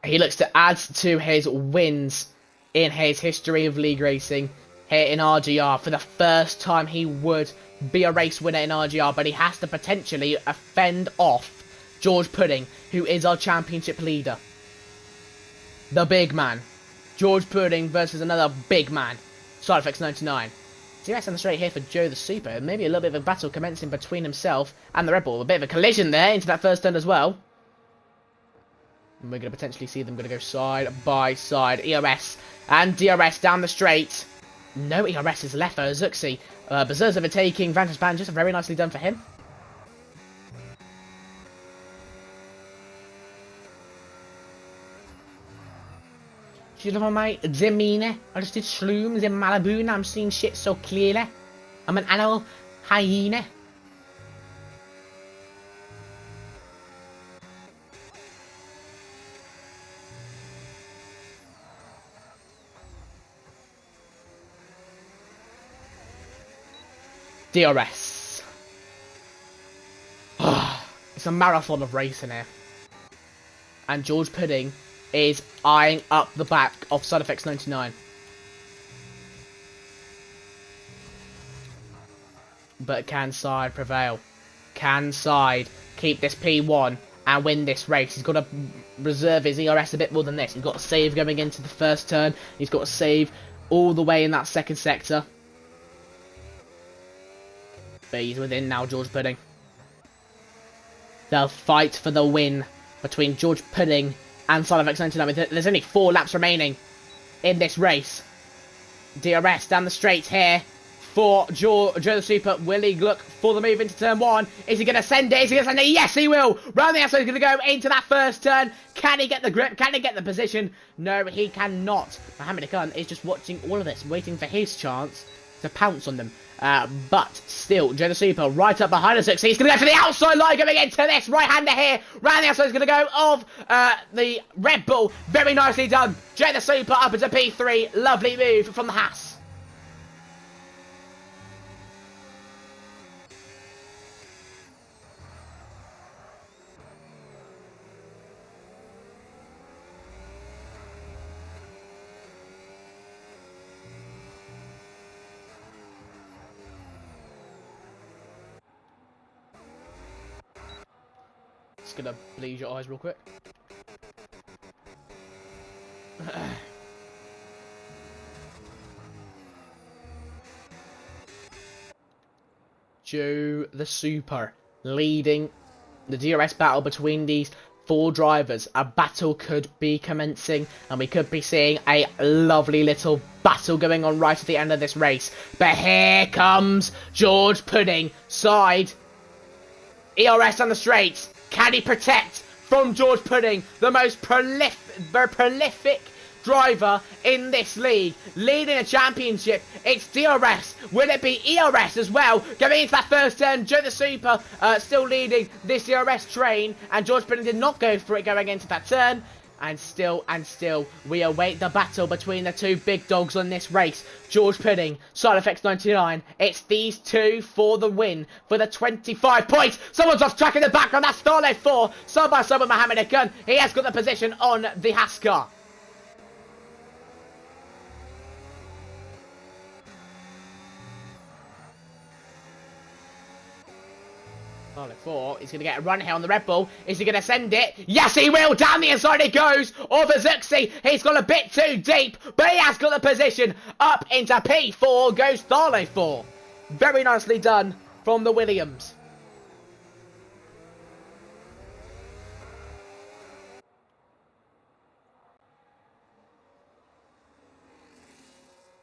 He looks to add to his wins in his history of league racing here in RGR. For the first time he would be a race winner in RGR, but he has to potentially fend off George Pudding, who is our championship leader. The big man. George Pudding versus another big man. Side Effects 99. DRS on the straight here for Joe the Super. Maybe a little bit of a battle commencing between himself and the Red Bull. A bit of a collision there into that first turn as well. And we're going to potentially see them going to go side by side. ERS and DRS down the straight. No ERS is left for Zuxi. Berserk's overtaking Vantage Band. Just very nicely done for him. You know, mate, demeanor. I just did shrooms in Malibu and I'm seeing shit so clearly. I'm an animal hyena. DRS. It's a marathon of racing here. And George Pudding is eyeing up the back of Side Effects 99. But can Side prevail? Can Side keep this P1 and win this race? He's got to reserve his ERS a bit more than this. He's got to save going into the first turn. He's got to save all the way in that second sector. But he's within now, George Pudding. They'll fight for the win between George Pudding and Side Effects 99. There's only 4 laps remaining in this race. DRS down the straight here for Joe the Super. Will he look for the move into turn 1? Is he going to send it? Is he going to send it? Yes, he will. Round the outside, he's going to go into that first turn. Can he get the grip? Can he get the position? No, he cannot. Mohammed Khan is just watching all of this, waiting for his chance to pounce on them. But still, Joe the Super right up behind us. He's going to go for the outside line going into this right-hander here. Round the outside is going to go of the Red Bull. Very nicely done. Joe the Super up into P3. Lovely move from the Haas. Just gonna bleed your eyes real quick. Joe the Super leading the DRS battle between these 4 drivers. A battle could be commencing and we could be seeing a lovely little battle going on right at the end of this race. But here comes George Pudding. Side. ERS on the straight. Can he protect from George Pudding, the most prolific driver in this league, leading a championship? It's DRS. Will it be ERS as well? Going into that first turn, Joe the Super still leading this DRS train, and George Pudding did not go for it going into that turn. And still, we await the battle between the 2 big dogs on this race. George Pudding, Side Effects 99. It's these 2 for the win, for the 25 points. Someone's off track in the background. That's Starlight 4, side by side with Mohammed Khan. He has got the position on the Haas car. Starlight 4, he's going to get a run here on the Red Bull. Is he going to send it? Yes, he will. Down the inside he goes. Over Zuxi. He's gone a bit too deep, but he has got the position. Up into P4 goes Starlight 4. Very nicely done from the Williams.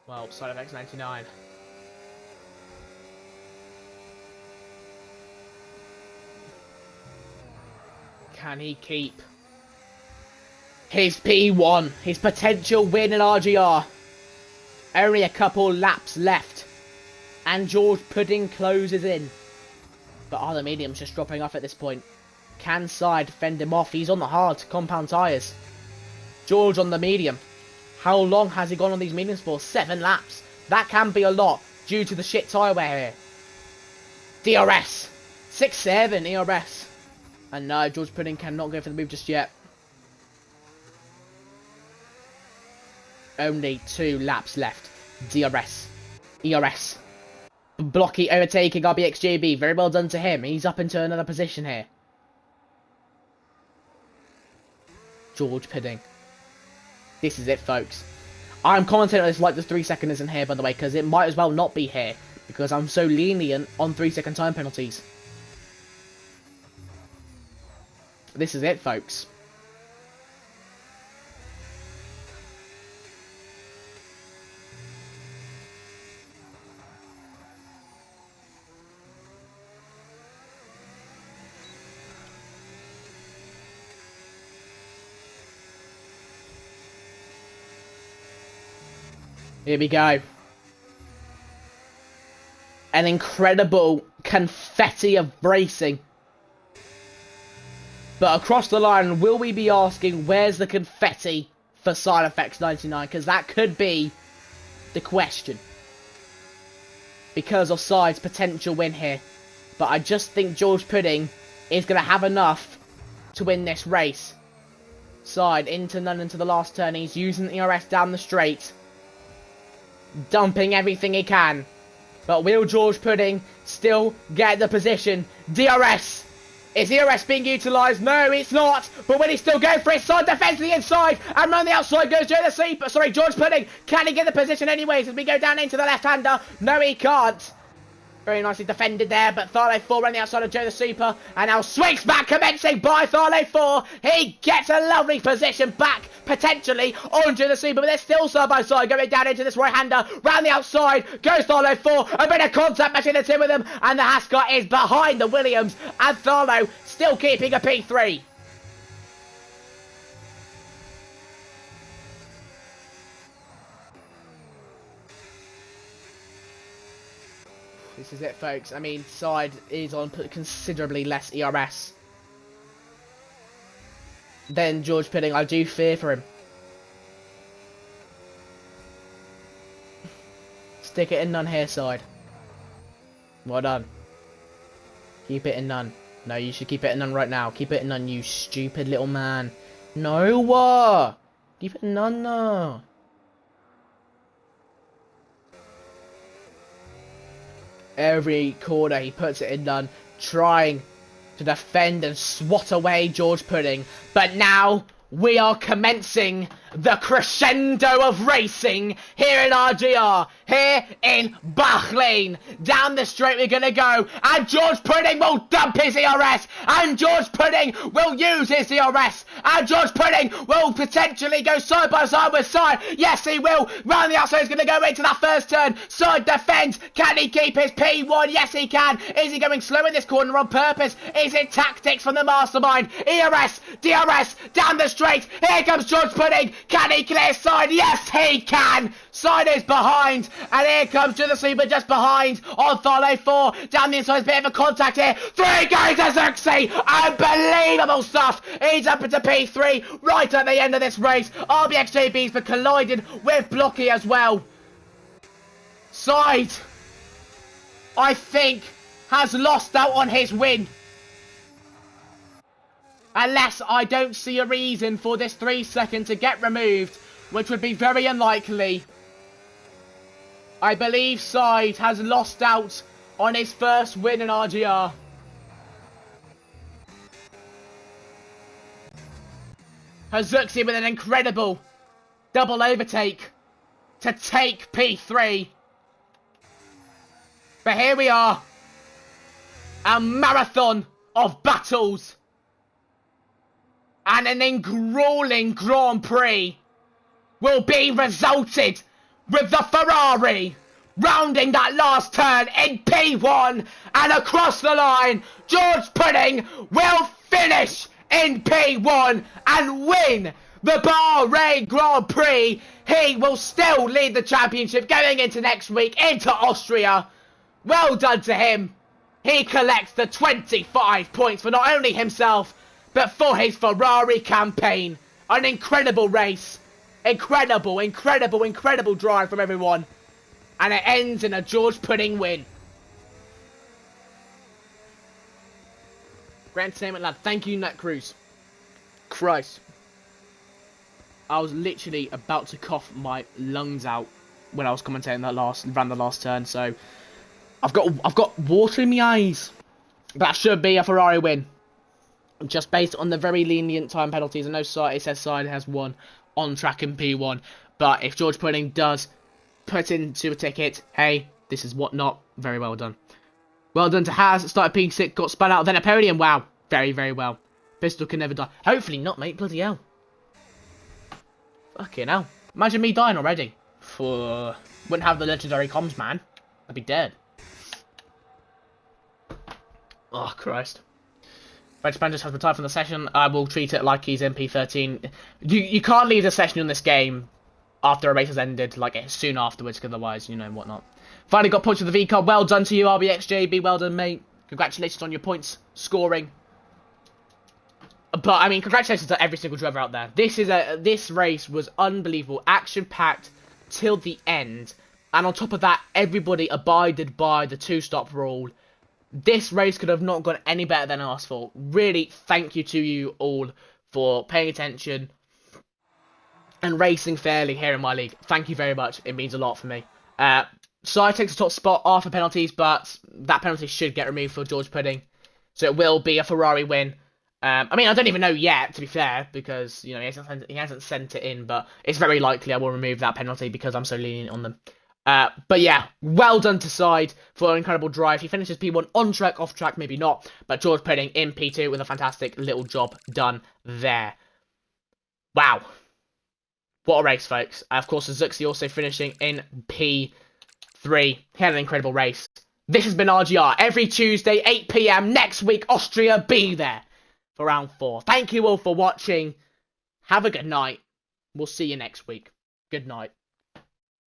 Well, Side of X99. Can he keep His P1, his potential win in RGR. Only a couple laps left. And George Pudding closes in. But are the mediums just dropping off at this point? Can Side fend him off? He's on the hard compound tyres. George on the medium. How long has he gone on these mediums for? 7 laps. That can be a lot due to the shit tyre wear here. DRS. 6-7 ERS. And no, George Pudding cannot go for the move just yet. Only 2 laps left. DRS. ERS. Blocky overtaking RBXJB. Very well done to him. He's up into another position here. George Pudding. This is it, folks. I'm commenting on this like the 3 second isn't here, by the way, because it might as well not be here. Because I'm so lenient on 3-second time penalties. This is it, folks. Here we go. An incredible confetti of racing. But across the line, will we be asking where's the confetti for Side Effects 99? Because that could be the question. Because of Side's potential win here. But I just think George Pudding is going to have enough to win this race. Side into none into the last turn. He's using the ERS down the straight. Dumping everything he can. But will George Pudding still get the position? DRS! Is ERS being utilised? No, it's not. But will he still go for his side defence to the inside? And around the outside goes George Pudding. Can he get the position anyways as we go down into the left-hander? No, he can't. Very nicely defended there, but Tharlo 4 on the outside of Joe the Super. And now swings back, commencing by Tharlo 4. He gets a lovely position back, potentially, on Joe the Super. But they're still side by side, going down into this right-hander. Round the outside goes Tharlo 4. A bit of contact between the two of them. And the Hascott is behind the Williams. And Tharlo still keeping a P3. This is it, folks. I mean, Side is on considerably less ERS than George Pudding. I do fear for him. Stick it in none here, Side. Well done. Keep it in none. No, you should keep it in none right now. Keep it in none, you stupid little man. No, keep it in none, no. Every corner he puts it in none, trying to defend and swat away George Pudding. But now we are commencing the crescendo of racing here in RGR, here in Bahrain. Down the straight we're going to go, and George Pudding will dump his ERS, and George Pudding will use his ERS, and George Pudding will potentially go side by side with Side. Yes, he will. Round the outside, he's going to go into that first turn. Side defends. Can he keep his P1? Yes, he can. Is he going slow in this corner on purpose? Is it tactics from the mastermind? ERS, DRS, down the straight. Here comes George Pudding. Can he clear Side? Yes, he can. Side is behind. And here comes to the Super just behind on Tharlo 4. Down the inside, a bit of a contact here. 3 goes to Zuxi. Unbelievable stuff. He's up into P3 right at the end of this race. RBXJB's been colliding with Blocky as well. Side, I think, has lost out on his win. Unless I don't see a reason for this 3 second to get removed, which would be very unlikely. I believe Side has lost out on his first win in RGR. Hazuki with an incredible double overtake to take P3. But here we are. A marathon of battles. And an enthralling Grand Prix will be resulted with the Ferrari rounding that last turn in P1, and across the line, George Pudding will finish in P1 and win the Bahrain Grand Prix. He will still lead the championship going into next week into Austria. Well done to him. He collects the 25 points for not only himself, but for his Ferrari campaign. An incredible race. Incredible, incredible, incredible drive from everyone. And it ends in a George Pudding win. Great entertainment, lad. Thank you, Nat Cruz. Christ. I was literally about to cough my lungs out when I was commentating ran the last turn, so I've got water in my eyes. That should be a Ferrari win. Just based on the very lenient time penalties. I know it says Side has won on track in P1, but if George Pudding does put into a ticket, hey, this is what not. Very well done. Well done to Haz. Started P6, got spun out, then a podium. Wow. Very, very well. Pistol can never die. Hopefully not, mate. Bloody hell. Fucking hell. Imagine me dying already. Wouldn't have the legendary comms, man. I'd be dead. Oh, Christ. French man just has retired from the session. I will treat it like he's MP13. You can't leave the session in this game after a race has ended, like soon afterwards, because otherwise, you know, whatnot. Finally got points with the V card. Well done to you, RBXJB. Well done, mate. Congratulations on your points scoring. But I mean, congratulations to every single driver out there. This race was unbelievable, action-packed till the end, and on top of that, everybody abided by the two-stop rule. This race could have not gone any better than asked for. Really, thank you to you all for paying attention and racing fairly here in my league. Thank you very much. It means a lot for me. Side takes the top spot after penalties, but that penalty should get removed for George Pudding, so it will be a Ferrari win. I mean, I don't even know yet, to be fair, because, you know, he hasn't sent it in, but it's very likely I will remove that penalty because I'm so lenient on them. But yeah, well done to Side for an incredible drive. He finishes P1 on track, off track, maybe not, but George Pudding in P2 with a fantastic little job done there. Wow. What a race, folks. Of course, Suzuki also finishing in P3. He had an incredible race. This has been RGR. Every Tuesday, 8 PM next week, Austria, be there for round 4. Thank you all for watching. Have a good night. We'll see you next week. Good night.